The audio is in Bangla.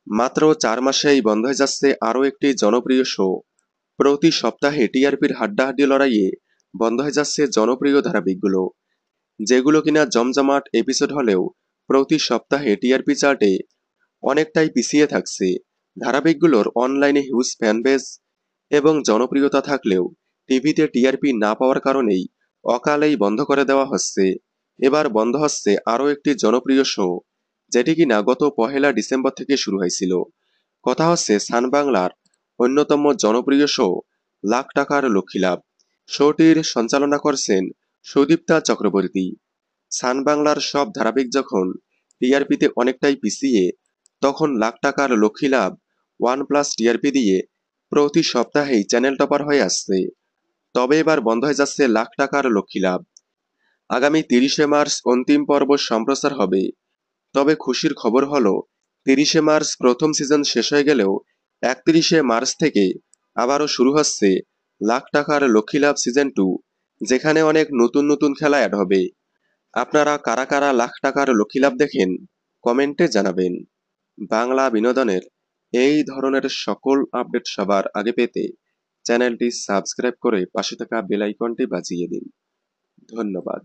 মাত্র 4 মাসেই বন্ধ হয়ে যাচ্ছে আরও একটি জনপ্রিয় শো। প্রতি সপ্তাহে টিআরপির হাড্ডাহাড্ডি লড়াইয়ে বন্ধ হয়ে যাচ্ছে জনপ্রিয় ধারাবাহিকগুলো, যেগুলো কিনা জমজমাট এপিসোড হলেও প্রতি সপ্তাহে টিআরপি চার্টে অনেকটাই পিছিয়ে থাকছে। ধারাবাহিকগুলোর অনলাইনে হিউজ ফ্যানবেজ এবং জনপ্রিয়তা থাকলেও টিভিতে টিআরপি না পাওয়ার কারণেই অকালেই বন্ধ করে দেওয়া হচ্ছে। এবার বন্ধ হচ্ছে আরও একটি জনপ্রিয় শো, যেটি কিনা গত 1 ডিসেম্বর থেকে শুরু হয়েছিল। কথা হচ্ছে সান বাংলার অন্যতম জনপ্রিয় শো লাখ টাকার লক্ষ্মী লাভ। শোটির সঞ্চালনা করছেন সুদীপ্তা চক্রবর্তী। সান বাংলার সব ধারাবাহিক যখন টিআরপিতে অনেকটাই পিছিয়ে, তখন লাখ টাকার লক্ষ্মী লাভ 1+ টিআরপি দিয়ে প্রতি সপ্তাহেই চ্যানেল টপার হয়ে আসছে। তবে এবার বন্ধ হয়ে যাচ্ছে লাখ টাকার লক্ষ্মী লাভ। আগামী 30শে মার্চ অন্তিম পর্ব সম্প্রচার হবে। তবে খুশির খবর হলো 30শে মার্চ প্রথম সিজন শেষ হয়ে গেলেও 31শে মার্চ থেকে আবারও শুরু হচ্ছে লাখ টাকার লক্ষ্মী লাভ সিজন 2, যেখানে অনেক নতুন নতুন খেলা অ্যাড হবে। আপনারা কারা কারা লাখ টাকার লক্ষ্মী লাভ দেখেন, কমেন্টে জানাবেন। বাংলা বিনোদনের এই ধরনের সকল আপডেট সবার আগে পেতে চ্যানেলটি সাবস্ক্রাইব করে পাশে থাকা বেল আইকনটি বাজিয়ে দিন। ধন্যবাদ।